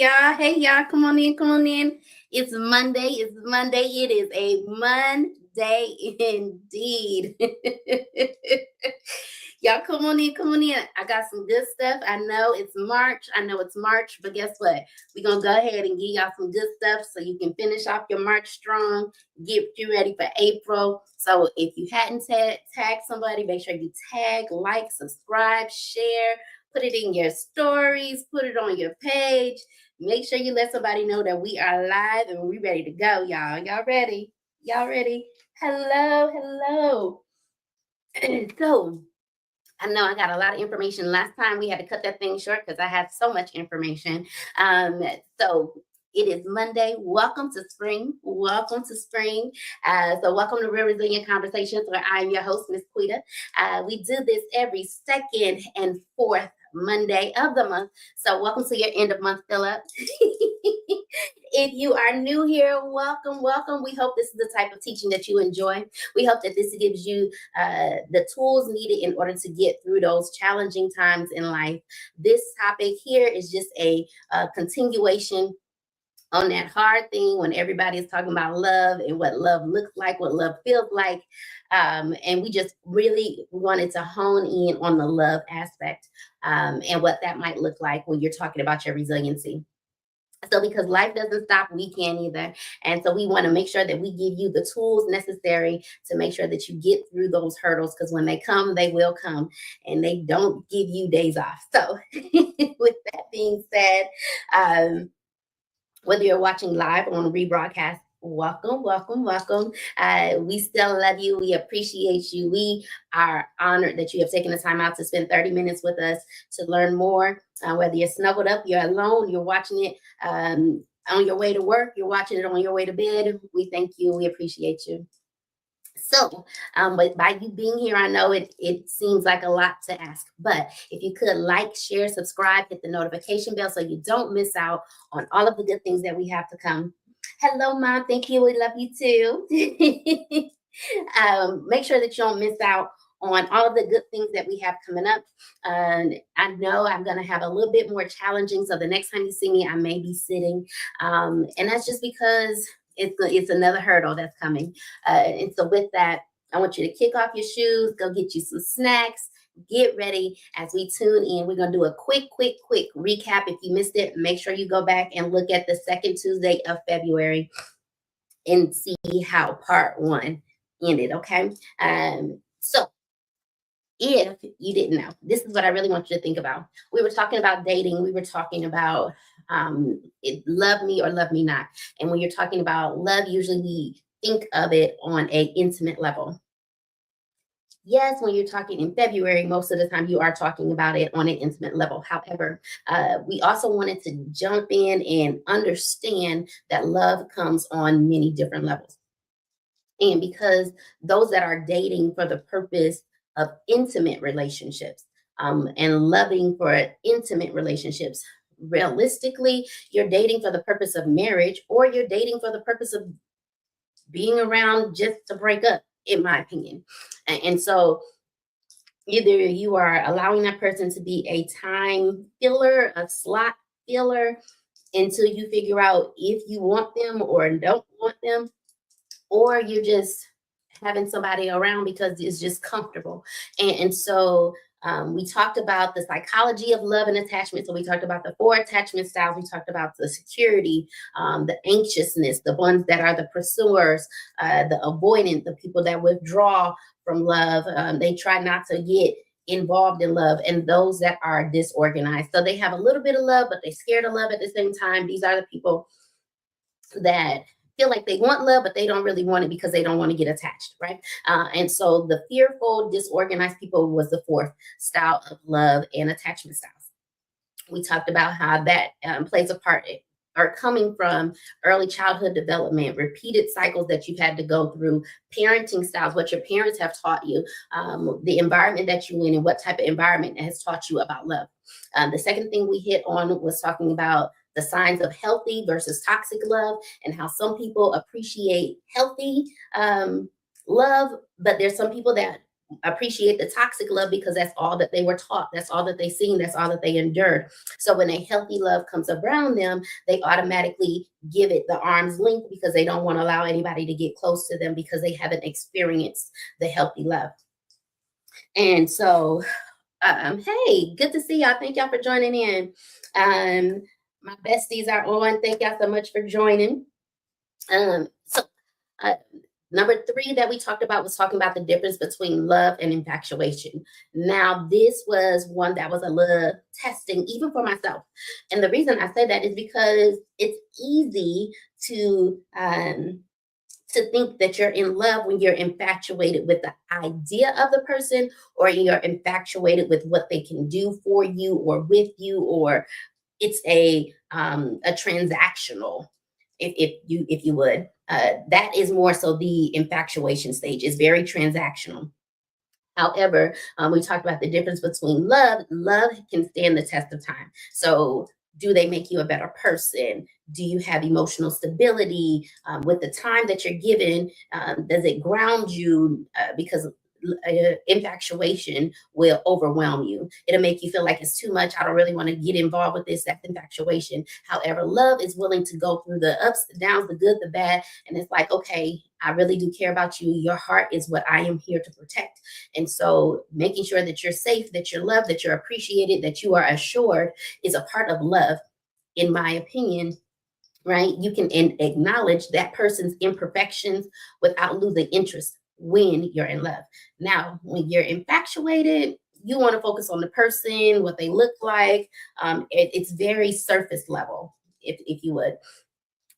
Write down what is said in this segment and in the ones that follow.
y'all. Hey, y'all. Come on in. Come on in. It's Monday. It's Monday. It is a Monday indeed. Y'all, come on in. Come on in. I got some good stuff. I know it's March. But guess what? We're going to go ahead and give y'all some good stuff so you can finish off your March strong, get you ready for April. So if you hadn't tagged somebody, make sure you tag, like, subscribe, share. Put it in your stories, put it on your page. Make sure you let somebody know that we are live and we ready to go, y'all. Y'all ready? Y'all ready? Hello, hello. So, I know I got a lot of information. Last time we had to cut that thing short because I had so much information. So it is Monday. Welcome to spring. Welcome to spring. So welcome to Real Resilient Conversations, where I'm your host, Miss Quita. We do this every second and fourth Monday of the month. So welcome to your end of month fill up. If you are new here, welcome, welcome. We hope this is the type of teaching that you enjoy. We hope that this gives you the tools needed in order to get through those challenging times in life. This topic here is just a continuation on that hard thing when everybody is talking about love and what love looks like, what love feels like. And we just really wanted to hone in on the love aspect and what that might look like when you're talking about your resiliency. So because life doesn't stop, we can't either. And so we want to make sure that we give you the tools necessary to make sure that you get through those hurdles, because when they come, they will come, and they don't give you days off. So with that being said, whether you're watching live or on rebroadcast, welcome, welcome, welcome. We still love you. We appreciate you. We are honored that you have taken the time out to spend 30 minutes with us to learn more. Whether you're snuggled up, you're alone, you're watching it on your way to work, you're watching it on your way to bed. We thank you. We appreciate you. So, but by you being here, I know it seems like a lot to ask, but if you could like, share, subscribe, hit the notification bell so you don't miss out on all of the good things that we have to come. Hello, Mom. Thank you. We love you too. Make sure that you don't miss out on all of the good things that we have coming up. I know I'm going to have a little bit more challenging. So the next time you see me, I may be sitting. And that's just because it's another hurdle that's coming. And so with that, I want you to kick off your shoes, go get you some snacks, get ready as we tune in. We're going to do a quick recap. If you missed it, make sure you go back and look at the second Tuesday of February and see how part one ended. Okay. So if you didn't know, this is what I really want you to think about. We were talking about dating. We were talking about love me or love me not. And when you're talking about love, usually we think of it on an intimate level. Yes, when you're talking in February, most of the time you are talking about it on an intimate level. However, we also wanted to jump in and understand that love comes on many different levels. And because those that are dating for the purpose of intimate relationships and loving for intimate relationships, realistically, you're dating for the purpose of marriage, or you're dating for the purpose of being around just to break up, in my opinion. And so either you are allowing that person to be a time filler, a slot filler, until you figure out if you want them or don't want them, or you're just having somebody around because it's just comfortable. And so we talked about the psychology of love and attachment. So we talked about the 4 attachment styles. We talked about the security, the anxiousness, the ones that are the pursuers, the avoidant, the people that withdraw from love. They try not to get involved in love, and those that are disorganized. So they have a little bit of love, but they're scared of love at the same time. These are the people that feel like they want love, but they don't really want it because they don't want to get attached, right? And so the fearful, disorganized people was the 4th style of love and attachment styles. We talked about how that plays a part or coming from early childhood development, repeated cycles that you've had to go through, parenting styles, what your parents have taught you, the environment that you're in, and what type of environment has taught you about love. The second thing we hit on was talking about the signs of healthy versus toxic love, and how some people appreciate healthy love, but there's some people that appreciate the toxic love because that's all that they were taught. That's all that they seen. That's all that they endured. So when a healthy love comes around them, they automatically give it the arm's length because they don't want to allow anybody to get close to them because they haven't experienced the healthy love. And so, hey, good to see y'all. Thank y'all for joining in. My besties are on. Thank y'all so much for joining. So uh, number 3 that we talked about was talking about the difference between love and infatuation. Now, this was one that was a little testing, even for myself. And the reason I say that is because it's easy to think that you're in love when you're infatuated with the idea of the person, or you're infatuated with what they can do for you or with you, or it's a transactional, if you would. That is more so the infatuation stage. Is very transactional. However, we talked about the difference between love. Love can stand the test of time. So, do they make you a better person? Do you have emotional stability with the time that you're given? Does it ground you? Because infatuation will overwhelm you. It'll make you feel like it's too much. I don't really want to get involved with this. That's infatuation. However, love is willing to go through the ups, the downs, the good, the bad. And it's like, okay, I really do care about you. Your heart is what I am here to protect. And so making sure that you're safe, that you're loved, that you're appreciated, that you are assured is a part of love, in my opinion. Right? You can acknowledge that person's imperfections without losing interest when you're in love. Now, when you're infatuated, you want to focus on the person, what they look like. It's very surface level, if you would.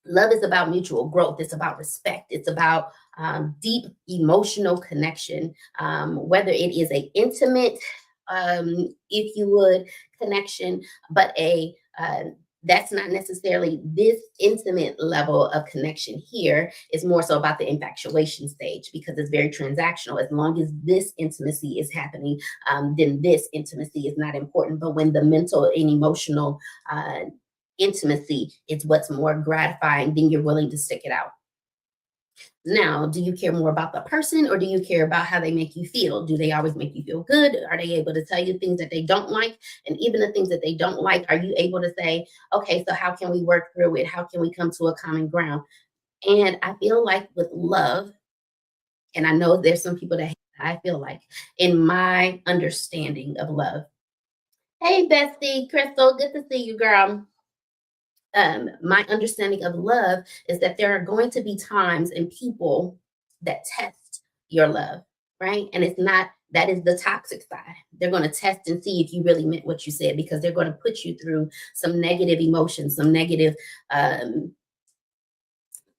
Love is about mutual growth. It's about respect. It's about deep emotional connection, whether it is a intimate, if you would, connection, but that's not necessarily this intimate level of connection. Here is more so about the infatuation stage, because it's very transactional. As long as this intimacy is happening, then this intimacy is not important. But when the mental and emotional intimacy is what's more gratifying, then you're willing to stick it out. Now, do you care more about the person, or do you care about how they make you feel? Do they always make you feel good? Are they able to tell you things that they don't like? And even the things that they don't like, are you able to say, okay, so how can we work through it? How can we come to a common ground? And I feel like with love, and I know there's some people that I feel like, in my understanding of love. Hey, bestie, Crystal, good to see you, girl. My understanding of love is that there are going to be times and people that test your love, right? And it's not, that is the toxic side. They're going to test and see if you really meant what you said, because they're going to put you through some negative emotions, some um,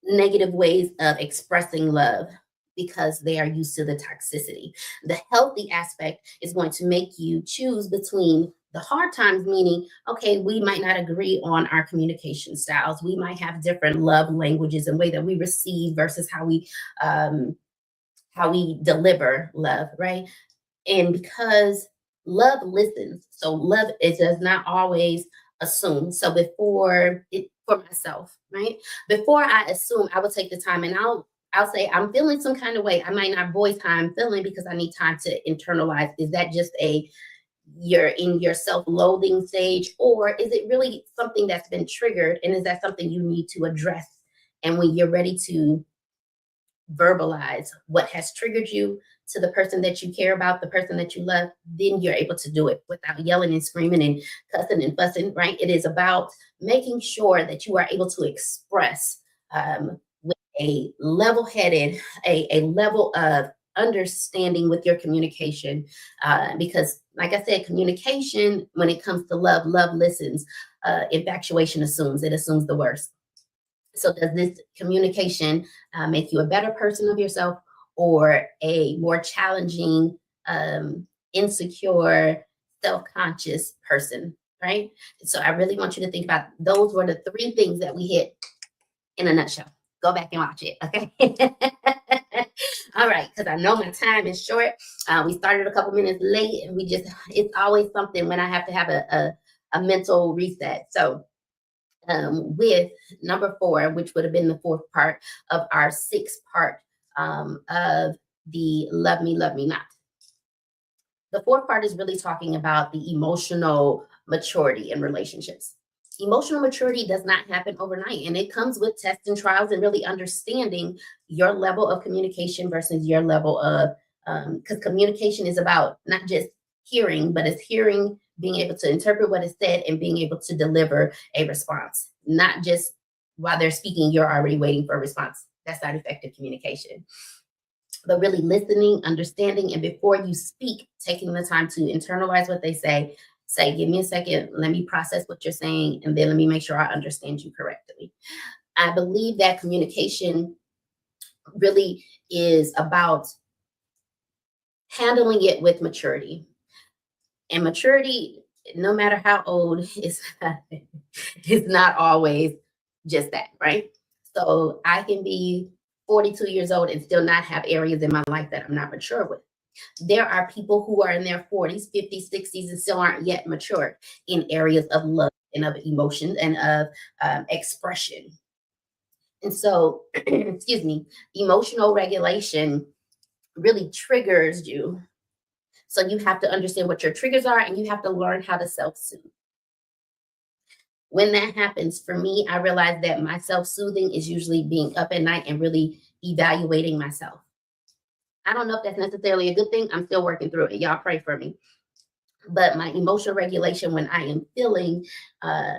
negative ways of expressing love, because they are used to the toxicity. The healthy aspect is going to make you choose between the hard times, meaning, okay, we might not agree on our communication styles. We might have different love languages and way that we receive versus how we deliver love, right? And because love listens, so love, it does not always assume. So before it, for myself, right, before I assume, I will take the time and I'll say I'm feeling some kind of way. I might not voice how I'm feeling because I need time to internalize. Is that just you're in your self-loathing stage, or is it really something that's been triggered, and is that something you need to address? And when you're ready to verbalize what has triggered you to the person that you care about, the person that you love, then you're able to do it without yelling and screaming and cussing and fussing, right? It is about making sure that you are able to express with a level headed, a level of understanding with your communication. Because, like I said, communication, when it comes to love, love listens. Infatuation assumes, it assumes the worst. So does this communication make you a better person of yourself, or a more challenging, insecure, self-conscious person, right? So I really want you to think about, those were the 3 things that we hit in a nutshell. Go back and watch it, okay? All right, because I know my time is short. We started a couple minutes late, and it's always something when I have to have a mental reset. So with number 4, which would have been the 4th part of our 6th part of the Love Me, Love Me Not. The fourth part is really talking about the emotional maturity in relationships. Emotional maturity does not happen overnight, and it comes with tests and trials and really understanding your level of communication versus your level of, because communication is about not just hearing, but it's hearing, being able to interpret what is said, and being able to deliver a response. Not just while they're speaking, you're already waiting for a response. That's not effective communication. But really listening, understanding, and before you speak, taking the time to internalize what they say, give me a second, let me process what you're saying, and then let me make sure I understand you correctly. I believe that communication really is about handling it with maturity. And maturity, no matter how old, is not always just that, right? So I can be 42 years old and still not have areas in my life that I'm not mature with. There are people who are in their 40s, 50s, 60s, and still aren't yet mature in areas of love and of emotions and of expression. And so, excuse me, emotional regulation really triggers you. So you have to understand what your triggers are, and you have to learn how to self-soothe. When that happens, for me, I realize that my self-soothing is usually being up at night and really evaluating myself. I don't know if that's necessarily a good thing. I'm still working through it. Y'all pray for me. But my emotional regulation, when I am uh,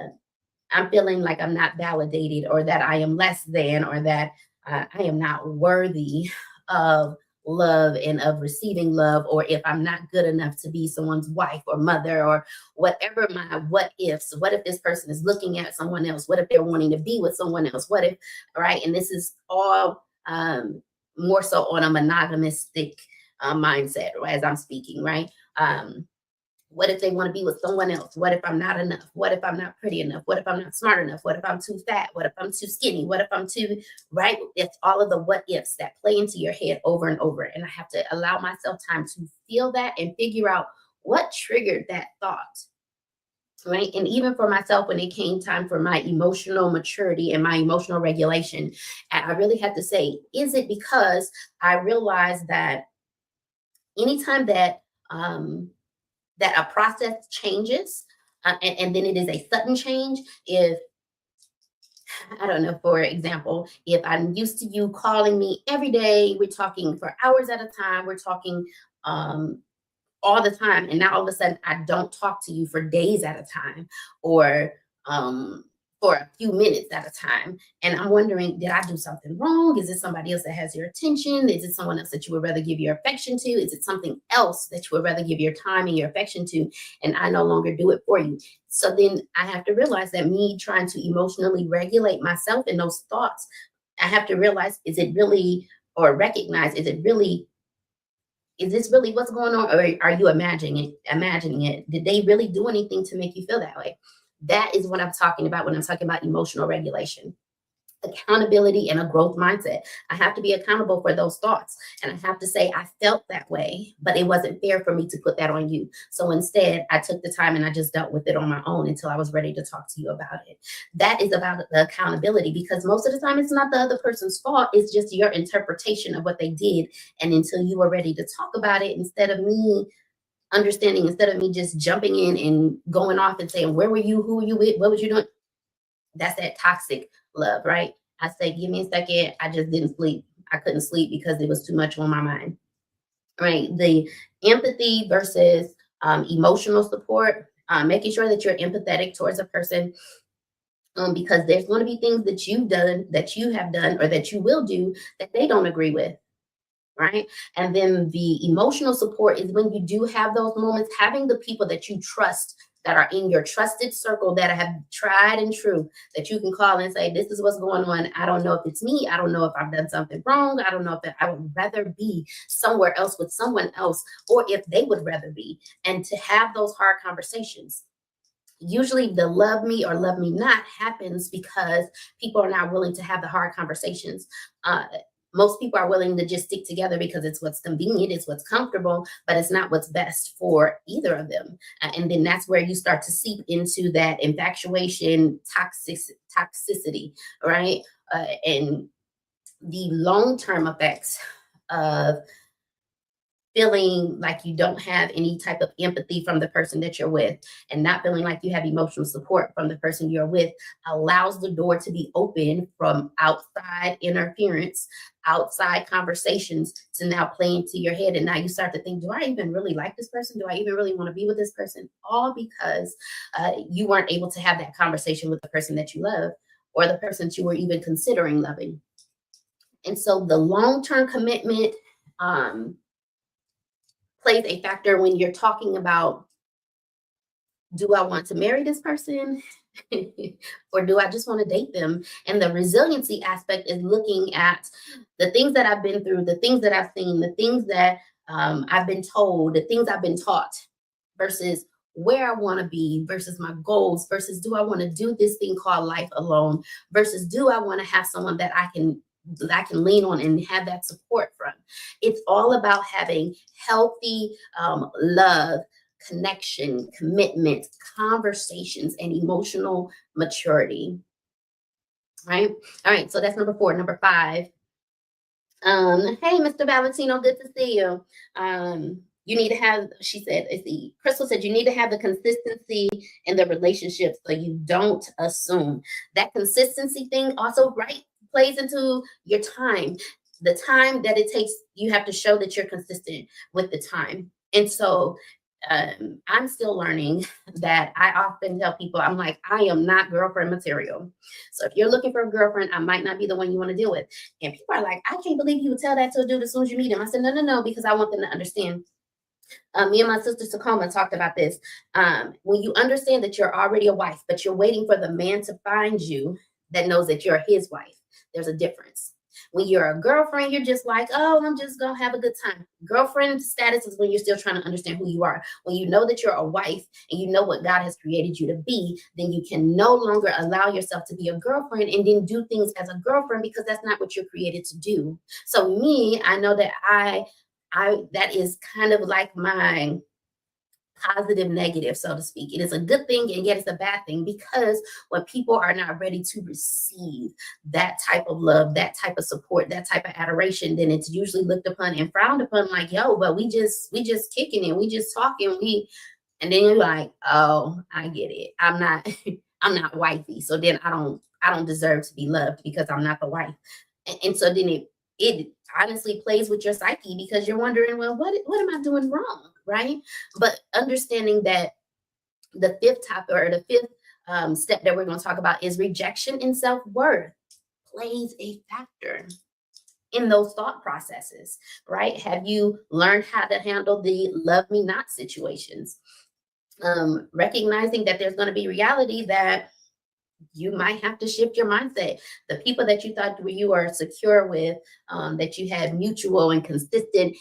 I'm feeling like I'm not validated, or that I am less than, or that I am not worthy of love and of receiving love, or if I'm not good enough to be someone's wife or mother, or whatever my what ifs. What if this person is looking at someone else? What if they're wanting to be with someone else? What if, right? And this is all more so on a monogamistic mindset, as I'm speaking, right? What if they want to be with someone else? What if I'm not enough? What if I'm not pretty enough? What if I'm not smart enough? What if I'm too fat? What if I'm too skinny? What if I'm too, right? It's all of the what ifs that play into your head over and over. And I have to allow myself time to feel that and figure out what triggered that thought. Right. And even for myself, when it came time for my emotional maturity and my emotional regulation, I really had to say, is it because I realized that anytime that a process changes, and then it is a sudden change. If, I don't know, for example, if I'm used to you calling me every day, we're talking for hours at a time, we're talking um, all the time, and now all of a sudden I don't talk to you for days at a time, or um, for a few minutes at a time, and I'm wondering, did I do something wrong? Is it somebody else that has your attention? Is it someone else that you would rather give your affection to? Is it something else that you would rather give your time and your affection to, and I no longer do it for you? So then I have to realize that me trying to emotionally regulate myself in those thoughts, I have to realize, is it really, or recognize, is this really what's going on, or are you imagining it? Did they really do anything to make you feel that way? That is what I'm talking about when I'm talking about emotional regulation. Accountability and a growth mindset. I have to be accountable for those thoughts, and I have to say, I felt that way, but it wasn't fair for me to put that on you. So instead, I took the time and I just dealt with it on my own until I was ready to talk to you about it. That is about the accountability, because most of the time it's not the other person's fault. It's just your interpretation of what they did. And until you were ready to talk about it, instead of me understanding, instead of me just jumping in and going off and saying, where were you? Who were you with? What was you doing? That's that toxic love, right? I say, give me a second. I just didn't sleep. I couldn't sleep because it was too much on my mind, right? The empathy versus emotional support, making sure that you're empathetic towards a person, because there's going to be things that you have done, or that you will do that they don't agree with, right? And then the emotional support is when you do have those moments, having the people that you trust, that are in your trusted circle, that have tried and true, that you can call and say, this is what's going on. I don't know if it's me. I don't know if I've done something wrong. I don't know if I would rather be somewhere else with someone else, or if they would rather be. And to have those hard conversations. Usually the love me or love me not happens because people are not willing to have the hard conversations. Most people are willing to just stick together because it's what's convenient, it's what's comfortable, but it's not what's best for either of them. And then that's where you start to seep into that infatuation, toxicity, right? And the long-term effects of feeling like you don't have any type of empathy from the person that you're with, and not feeling like you have emotional support from the person you're with, allows the door to be open from outside interference, outside conversations to now play into your head. And now you start to think, do I even really like this person? Do I even really want to be with this person? All because you weren't able to have that conversation with the person that you love, or the person that you were even considering loving. And so the long-term commitment plays a factor when you're talking about, do I want to marry this person? Or do I just want to date them? And the resiliency aspect is looking at the things that I've been through, the things that I've seen, the things that I've been told, the things I've been taught, versus where I want to be, versus my goals, versus do I want to do this thing called life alone, versus do I want to have someone that I can lean on and have that support from. It's all about having healthy love, connection, commitment, conversations, and emotional maturity. Right? All right. So that's number 4. Number 5. Hey, Mr. Valentino, good to see you. You need to have, she said, Crystal said, you need to have the consistency in the relationship so you don't assume. That consistency thing also, right, plays into your time. The time that it takes, you have to show that you're consistent with the time. And so I'm still learning that. I often tell people, I'm like, I am not girlfriend material. So if you're looking for a girlfriend, I might not be the one you want to deal with. And people are like, I can't believe you would tell that to a dude as soon as you meet him. I said, no, because I want them to understand. Me and my sister Tacoma talked about this. When you understand that you're already a wife, but you're waiting for the man to find you that knows that you're his wife, there's a difference. When you're a girlfriend, you're just like, oh, I'm just going to have a good time. Girlfriend status is when you're still trying to understand who you are. When you know that you're a wife and you know what God has created you to be, then you can no longer allow yourself to be a girlfriend and then do things as a girlfriend, because that's not what you're created to do. So me, I know that I that is kind of like my positive negative, so to speak. It is a good thing and yet it's a bad thing, because when people are not ready to receive that type of love, that type of support, that type of adoration, then it's usually looked upon and frowned upon like, yo, but we just kicking it, we just talking, and then you're like, oh, I get it. I'm not I'm not wifey. So then I don't deserve to be loved because I'm not the wife. And so then it honestly plays with your psyche, because you're wondering, well, what am I doing wrong? Right? But understanding that the fifth topic, or the fifth step that we're going to talk about, is rejection and self-worth plays a factor in those thought processes, right? Have you learned how to handle the love me not situations? Recognizing that there's going to be reality that you might have to shift your mindset. The people that you thought you were secure with, that you had mutual and consistent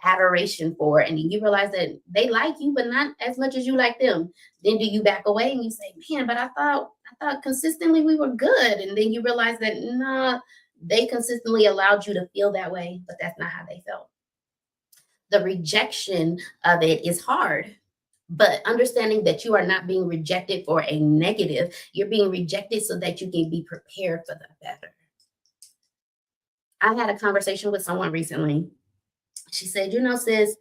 adoration for, and you realize that they like you, but not as much as you like them. Then do you back away and you say, man, but I thought consistently we were good. And then you realize that, nah, they consistently allowed you to feel that way, but that's not how they felt. The rejection of it is hard, but understanding that you are not being rejected for a negative, you're being rejected so that you can be prepared for the better. I had a conversation with someone recently. She said, sis,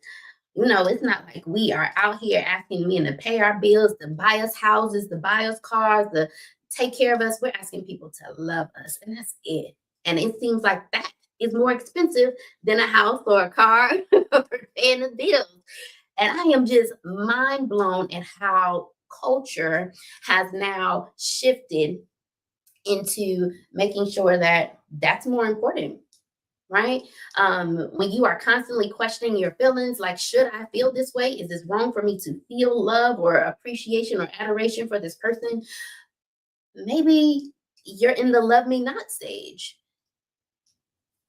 it's not like we are out here asking men to pay our bills, to buy us houses, to buy us cars, to take care of us. We're asking people to love us, and that's it. And it seems like that is more expensive than a house or a car or paying the bills. And I am just mind blown at how culture has now shifted into making sure that that's more important, right? When you are constantly questioning your feelings, like, should I feel this way? Is this wrong for me to feel love or appreciation or adoration for this person? Maybe you're in the love me not stage.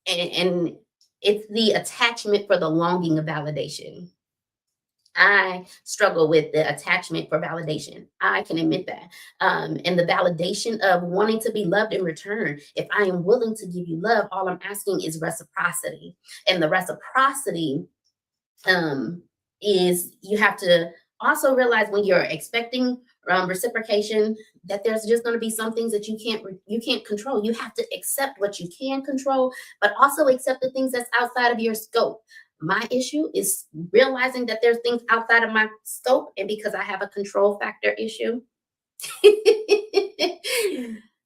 And it's the attachment for the longing of validation. I struggle with the attachment for validation. I can admit that. And the validation of wanting to be loved in return. If I am willing to give you love, all I'm asking is reciprocity. And the reciprocity is, you have to also realize, when you're expecting reciprocation, that there's just going to be some things that you can't control. You have to accept what you can control, but also accept the things that's outside of your scope. My issue is realizing that there's things outside of my scope. And because I have a control factor issue,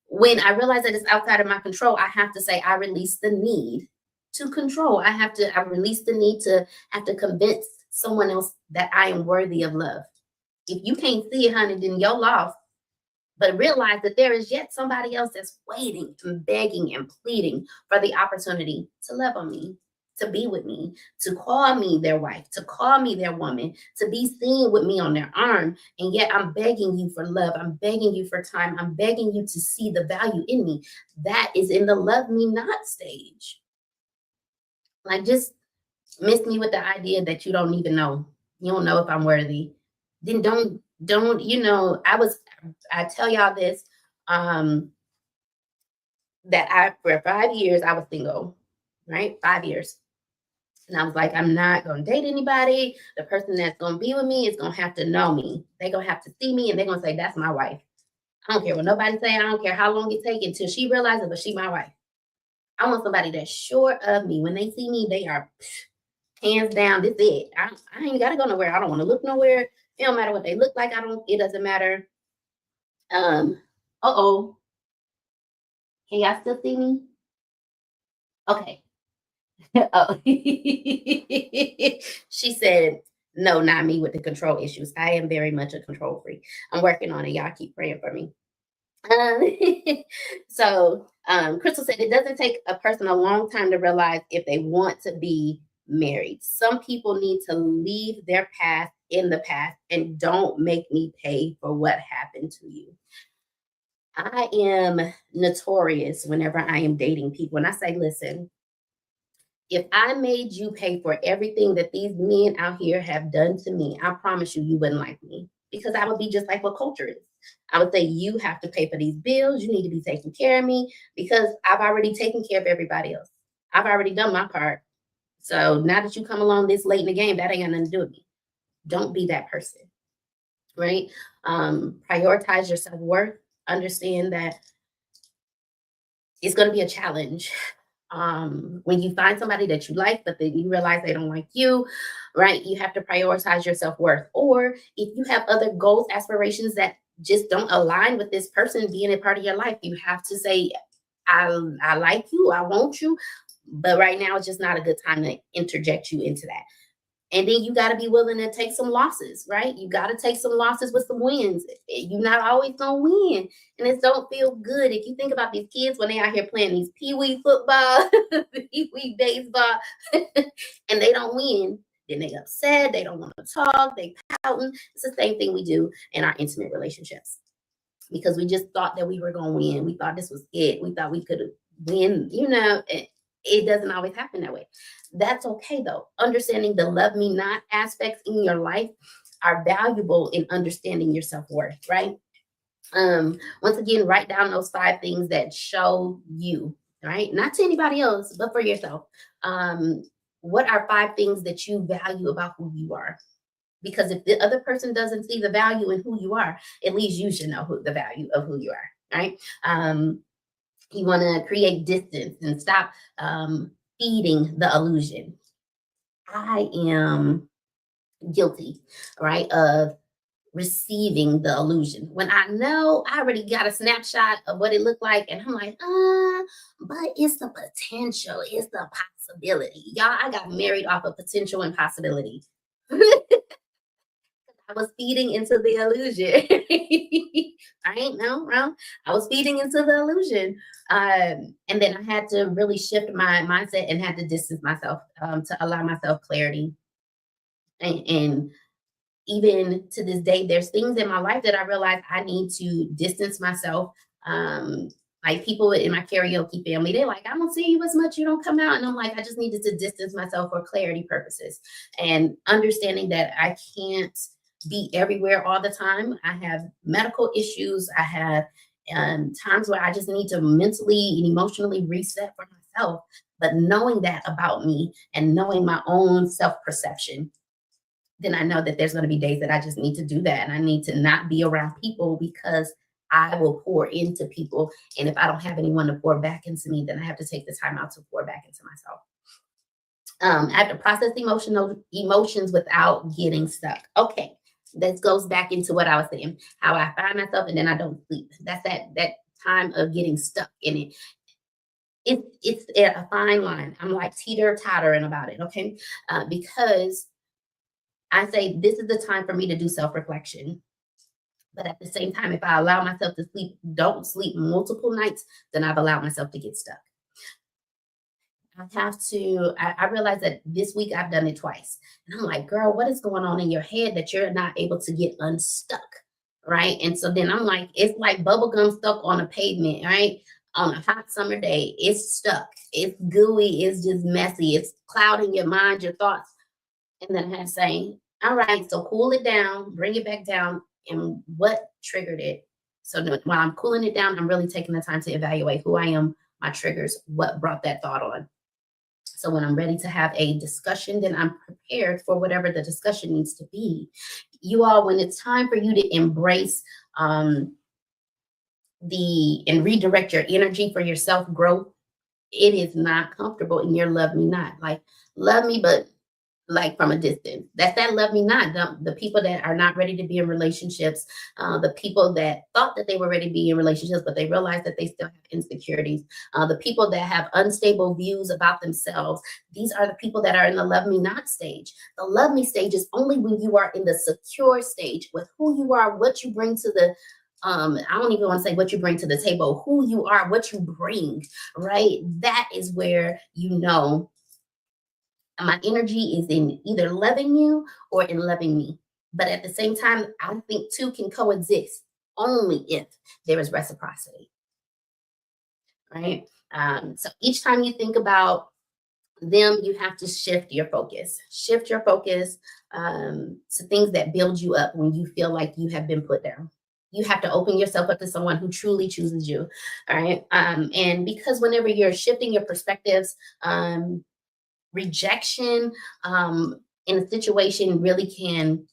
when I realize that it's outside of my control, I have to say, I release the need to control. I release the need to have to convince someone else that I am worthy of love. If you can't see it, honey, then you're lost. But realize that there is yet somebody else that's waiting and begging and pleading for the opportunity to love on me, to be with me, to call me their wife, to call me their woman, to be seen with me on their arm. And yet I'm begging you for love. I'm begging you for time. I'm begging you to see the value in me. That is in the love me not stage. Like, just miss me with the idea that you don't even know. You don't know if I'm worthy. Then don't, I tell y'all this, that for 5 years I was single, right? 5 years. And I was like, I'm not gonna date anybody. The person that's gonna be with me is gonna have to know me. They're gonna have to see me and they're gonna say, that's my wife. I don't care what nobody say, I don't care how long it takes until she realizes, but she my wife. I want somebody that's sure of me. When they see me, they are hands down, this it. I ain't gotta go nowhere. I don't want to look nowhere. It don't matter what they look like. It doesn't matter. Uh-oh. Can y'all still see me? Okay. Oh. She said, no, not me with the control issues. I am very much a control freak. I'm working on it. Y'all keep praying for me. Crystal said it doesn't take a person a long time to realize if they want to be married. Some people need to leave their past in the past and don't make me pay for what happened to you. I am notorious whenever I am dating people, and I say, listen, if I made you pay for everything that these men out here have done to me, I promise you, you wouldn't like me, because I would be just like what culture is. I would say, you have to pay for these bills. You need to be taking care of me because I've already taken care of everybody else. I've already done my part. So now that you come along this late in the game, that ain't got nothing to do with me. Don't be that person, right? Prioritize your self-worth. Understand that it's going to be a challenge when you find somebody that you like, but then you realize they don't like you, right? You have to prioritize your self-worth. Or if you have other goals, aspirations that just don't align with this person being a part of your life, you have to say, I like you, I want you, but right now it's just not a good time to interject you into that. And then you got to be willing to take some losses, right? You got to take some losses with some wins. You're not always going to win. And it don't feel good. If you think about these kids when they out here playing these pee-wee football, pee-wee baseball, and they don't win, then they upset. They don't want to talk. They pouting. It's the same thing we do in our intimate relationships, because we just thought that we were going to win. We thought this was it. We thought we could win, it doesn't always happen that way. That's okay though. Understanding the love me not aspects in your life are valuable in understanding your self-worth, right? Once again, write down those 5 things that show you, right? Not to anybody else, but for yourself. What are 5 things that you value about who you are? Because if the other person doesn't see the value in who you are, at least you should know the value of who you are, right? You want to create distance and stop feeding the illusion. I am guilty, right, of receiving the illusion when I know I already got a snapshot of what it looked like, and I'm like, but it's the potential, it's the possibility. Y'all, I got married off of potential and possibility. I was feeding into the illusion. I ain't no wrong. I was feeding into the illusion. And then I had to really shift my mindset and had to distance myself to allow myself clarity. And even to this day, there's things in my life that I realize I need to distance myself. Like people in my karaoke family, they're like, I don't see you as much, you don't come out. And I'm like, I just needed to distance myself for clarity purposes and understanding that I can't be everywhere all the time. I have medical issues. I have times where I just need to mentally and emotionally reset for myself. But knowing that about me and knowing my own self-perception, then I know that there's going to be days that I just need to do that. And I need to not be around people because I will pour into people. And if I don't have anyone to pour back into me, then I have to take the time out to pour back into myself. I have to process emotional emotions without getting stuck. Okay, this goes back into what I was saying, how I find myself and then I don't sleep. That's that time of getting stuck in it. It's a fine line. I'm like teeter tottering about it. Okay, because I say this is the time for me to do self reflection. But at the same time, if I allow myself to sleep, don't sleep multiple nights, then I've allowed myself to get stuck. I realize that this week I've done it twice. And I'm like, girl, what is going on in your head that you're not able to get unstuck? Right. And so then I'm like, it's like bubble gum stuck on a pavement, right? On a hot summer day, it's stuck. It's gooey. It's just messy. It's clouding your mind, your thoughts. And then I had to say, all right, so cool it down, bring it back down. And what triggered it? So while I'm cooling it down, I'm really taking the time to evaluate who I am, my triggers, what brought that thought on. So when I'm ready to have a discussion, then I'm prepared for whatever the discussion needs to be. You all, when it's time for you to embrace and redirect your energy for your self growth, it is not comfortable in your love me not. Like love me, but like from a distance. That's that love me not. The people that are not ready to be in relationships, the people that thought that they were ready to be in relationships, but they realized that they still have insecurities, the people that have unstable views about themselves. These are the people that are in the love me not stage. The love me stage is only when you are in the secure stage with who you are, what you bring to the I don't even want to say what you bring to the table, who you are, what you bring, right? That is where you know my energy is in either loving you or in loving me. But at the same time, I think two can coexist only if there is reciprocity, right? So each time you think about them, you have to shift your focus. Shift your focus to things that build you up when you feel like you have been put down. You have to open yourself up to someone who truly chooses you. All right. And because whenever you're shifting your perspectives, rejection in a situation really can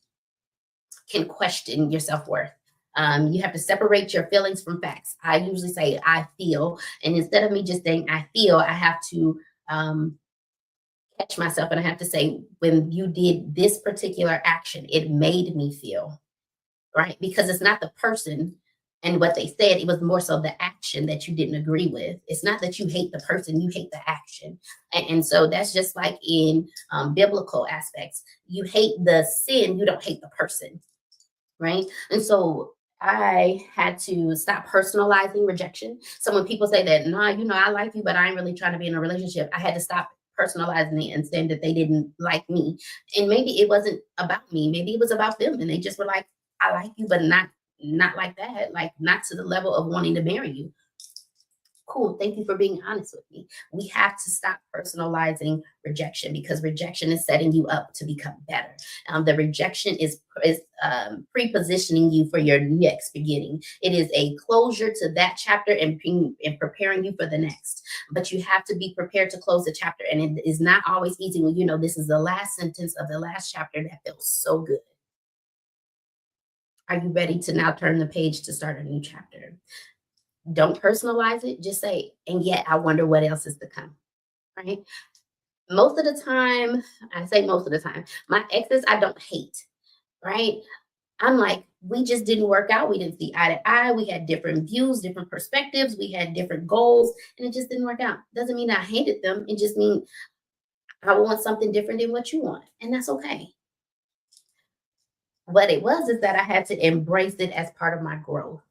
question your self-worth. You have to separate your feelings from facts. I usually say I feel, and instead of me just saying I feel, I have to catch myself and I have to say, when you did this particular action, it made me feel, right? Because it's not the person and what they said, it was more so the action that you didn't agree with. It's not that you hate the person, you hate the action. And so that's just like in biblical aspects. You hate the sin, you don't hate the person, right? And so I had to stop personalizing rejection. So when people say that, nah, I like you, but I ain't really trying to be in a relationship, I had to stop personalizing it and saying that they didn't like me. And maybe it wasn't about me, maybe it was about them. And they just were like, I like you, but not like that, like not to the level of wanting to marry you. Cool. Thank you for being honest with me. We have to stop personalizing rejection because rejection is setting you up to become better. The rejection is pre-positioning you for your next beginning. It is a closure to that chapter and preparing you for the next. But you have to be prepared to close the chapter, and it is not always easy when you know this is the last sentence of the last chapter that feels so good. Are you ready to now turn the page to start a new chapter? Don't personalize it. Just say, and yet I wonder what else is to come. Right. Most of the time, I say most of the time, my exes I don't hate. Right. I'm like, we just didn't work out. We didn't see eye to eye. We had different views, different perspectives. We had different goals, and it just didn't work out. Doesn't mean I hated them. It just means I want something different than what you want. And that's okay. What it was is that I had to embrace it as part of my growth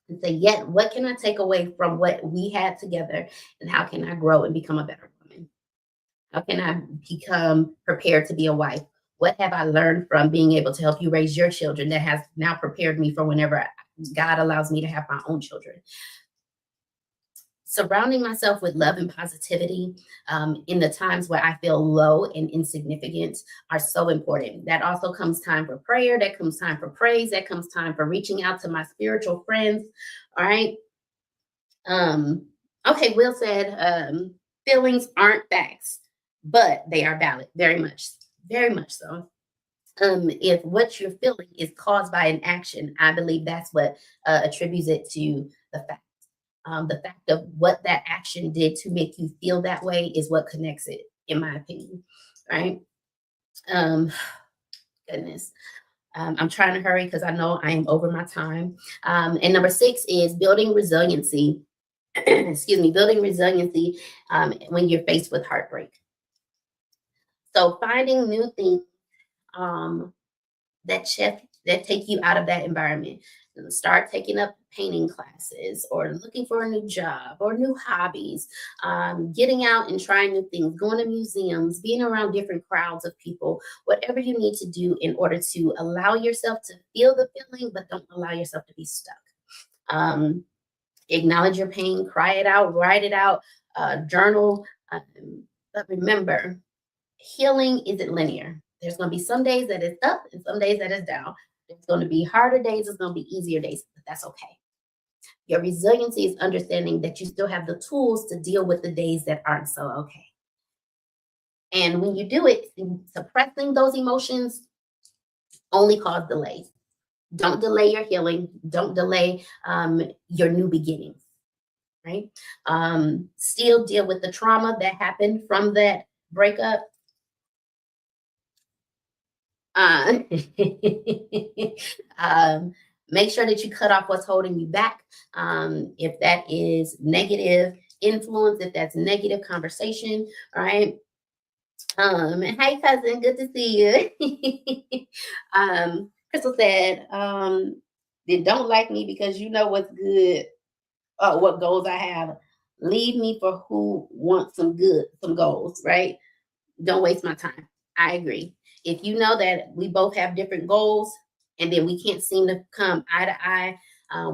and say, yet, what can I take away from what we had together? And how can I grow and become a better woman? How can I become prepared to be a wife? What have I learned from being able to help you raise your children that has now prepared me for whenever God allows me to have my own children? Surrounding myself with love and positivity in the times where I feel low and insignificant are so important. That also comes time for prayer. That comes time for praise. That comes time for reaching out to my spiritual friends. All right. Okay, Will said feelings aren't facts, but they are valid. Very much so. If what you're feeling is caused by an action, I believe that's what attributes it to the fact. The fact of what that action did to make you feel that way is what connects it. in my opinion, right? Um, Goodness. I'm trying to hurry because I know I am over my time. And number 6 is building resiliency. Excuse me, building resiliency when you're faced with heartbreak. So finding new things um, that take you out of that environment. Start taking up painting classes or looking for a new job or new hobbies, getting out and trying new things, going to museums, being around different crowds of people, whatever you need to do in order to allow yourself to feel the feeling, but don't allow yourself to be stuck. Um, Acknowledge your pain, cry it out, write it out, journal. But remember, healing isn't linear. There's going to be some days that it's up and some days that it's down. There's going to be harder days, there's going to be easier days, but that's okay. Your resiliency is understanding that you still have the tools to deal with the days that aren't so okay. And when you do it, suppressing those emotions only cause delays. Don't delay your healing. Don't delay your new beginnings, right? Still deal with the trauma that happened from that breakup. Uh, Make sure that you cut off what's holding you back. If that is negative influence, if that's negative conversation, right? Hey cousin, good to see you. Crystal said, they don't like me because you know what's good, what goals I have. Leave me for who wants some goals, right? Don't waste my time. I agree. If you know that we both have different goals and then we can't seem to come eye to eye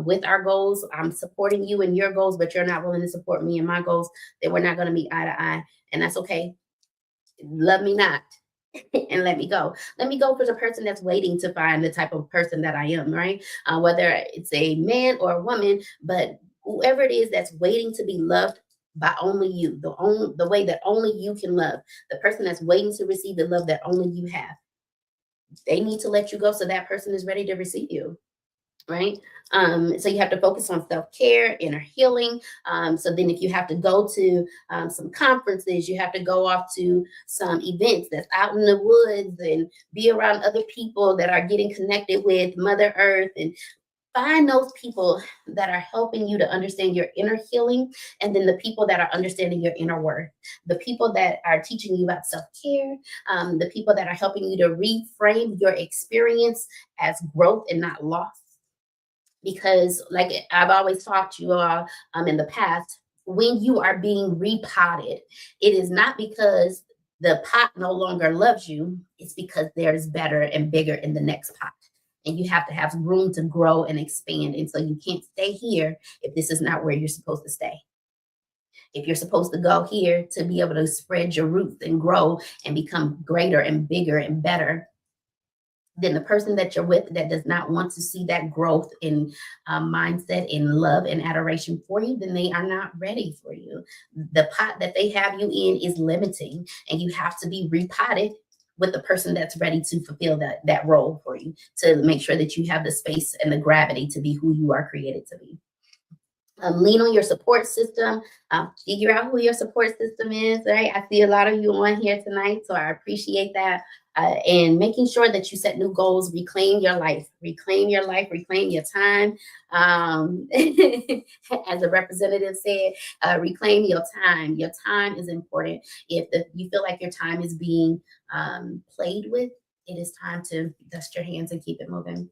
with our goals, I'm supporting you in your goals, but you're not willing to support me in my goals, then we're not going to meet eye to eye. And that's okay. Love me not and let me go. Let me go for the person that's waiting to find the type of person that I am, right? Whether it's a man or a woman, but whoever it is that's waiting to be loved by only you, the way that only you can love, the person that's waiting to receive the love that only you have, they need to let you go so that person is ready to receive you, right? So you have to focus on self-care, inner healing. So then if you have to go to some conferences, you have to go off to some events that's out in the woods and be around other people that are getting connected with Mother Earth, and find those people that are helping you to understand your inner healing, and then the people that are understanding your inner worth, the people that are teaching you about self-care, the people that are helping you to reframe your experience as growth and not loss. Because like I've always talked to you all in the past, when you are being repotted, it is not because the pot no longer loves you, it's because there's better and bigger in the next pot. And you have to have room to grow and expand. And so you can't stay here if this is not where you're supposed to stay. If you're supposed to go here to be able to spread your roots and grow and become greater and bigger and better, then the person that you're with that does not want to see that growth in mindset, in love and adoration for you, then they are not ready for you. The pot that they have you in is limiting, and you have to be repotted with the person that's ready to fulfill that role for you, to make sure that you have the space and the gravity to be who you are created to be. Lean on your support system. Figure out who your support system is, right? I see a lot of you on here tonight, so I appreciate that. And making sure that you set new goals, reclaim your life, reclaim your life, reclaim your time. As a representative said, reclaim your time. Your time is important. If you feel like your time is being played with, it is time to dust your hands and keep it moving.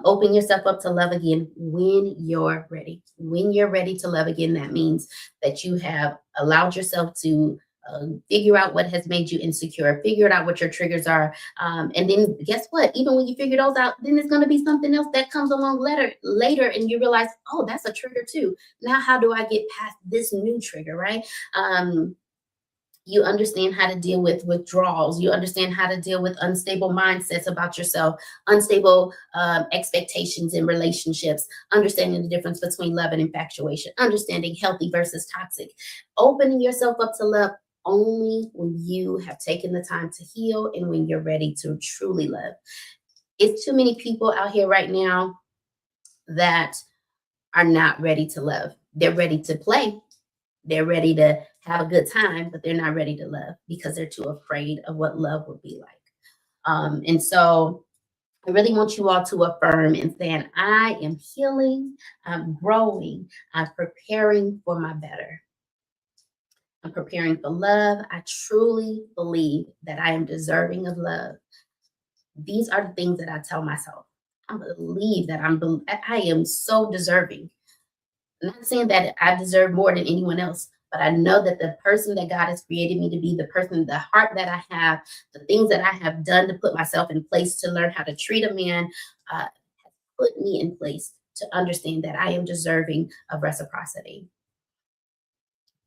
Open yourself up to love again when you're ready. When you're ready to love again, that means that you have allowed yourself to figure out what has made you insecure, figure out what your triggers are. And then guess what? Even when you figure those out, then there's going to be something else that comes along later, and you realize, oh, that's a trigger too. Now, how do I get past this new trigger, right? You understand how to deal with withdrawals. You understand how to deal with unstable mindsets about yourself, unstable expectations in relationships, understanding the difference between love and infatuation, understanding healthy versus toxic, opening yourself up to love only when you have taken the time to heal and when you're ready to truly love. It's too many people out here right now that are not ready to love. They're ready to play. They're ready to have a good time, but they're not ready to love because they're too afraid of what love would be like. And so I really want you all to affirm and saying, I am healing, I'm growing, I'm preparing for my better. I'm preparing for love. I truly believe that I am deserving of love. These are the things that I tell myself. I believe that I am so deserving. I'm not saying that I deserve more than anyone else, but I know that the person that God has created me to be, the person, the heart that I have, the things that I have done to put myself in place to learn how to treat a man, uh, put me in place to understand that I am deserving of reciprocity.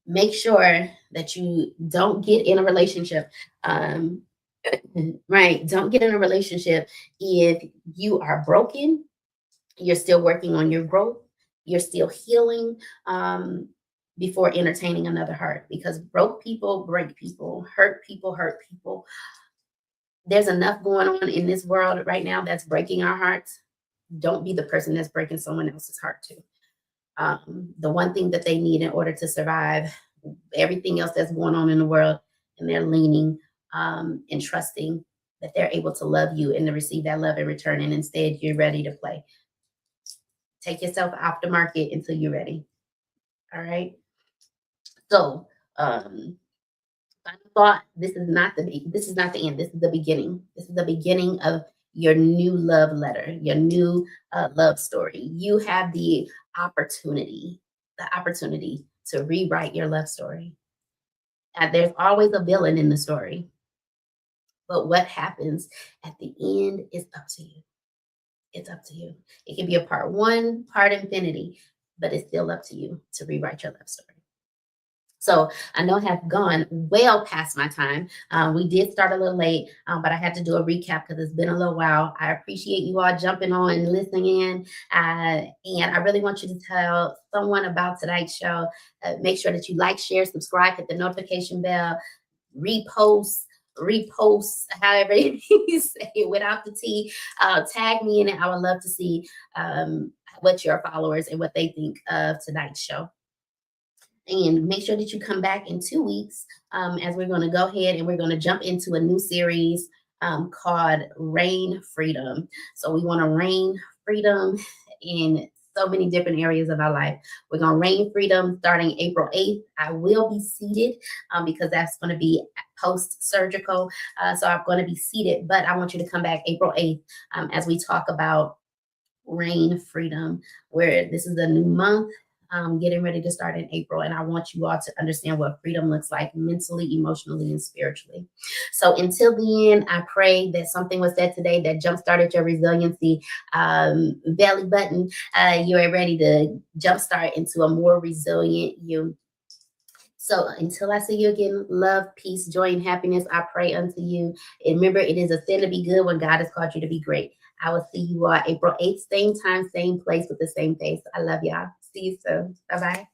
Make sure that you don't get in a relationship. Right. Don't get in a relationship if you are broken, you're still working on your growth, you're still healing, before entertaining another heart, because broke people break people, hurt people hurt people. There's enough going on in this world right now that's breaking our hearts. Don't be the person that's breaking someone else's heart too. The one thing that they need in order to survive everything else that's going on in the world, and they're leaning, and trusting that they're able to love you and to receive that love in return. And instead, you're ready to play. Take yourself off the market until you're ready. All right. So, final thought: this is not the end. This is the beginning. This is the beginning of your new love letter, your new love story. You have the opportunity to rewrite your love story. There's always a villain in the story, but what happens at the end is up to you. It's up to you. It can be a part one, part infinity, but it's still up to you to rewrite your love story. So I know I have gone well past my time. We did start a little late, but I had to do a recap because it's been a little while. I appreciate you all jumping on and listening in. And I really want you to tell someone about tonight's show. Make sure that you like, share, subscribe, hit the notification bell, repost, however you say it without the T. Tag me in it. I would love to see what your followers and what they think of tonight's show. And make sure that you come back in 2 weeks, as we're going to go ahead and we're going to jump into a new series called Reign Freedom. So we want to reign freedom in so many different areas of our life. We're going to reign freedom starting April 8th. I will be seated because that's going to be post-surgical. So I'm going to be seated, but I want you to come back April 8th as we talk about reign freedom, where this is a new month. Getting ready to start in April, and I want you all to understand what freedom looks like mentally, emotionally, and spiritually. So until the end, I pray that something was said today that jump-started your resiliency belly button. You are ready to jumpstart into a more resilient you. So until I see you again, love, peace, joy, and happiness, I pray unto you. And remember, it is a sin to be good when God has called you to be great. I will see you all April 8th, same time, same place with the same face. I love y'all. See you soon. Bye-bye.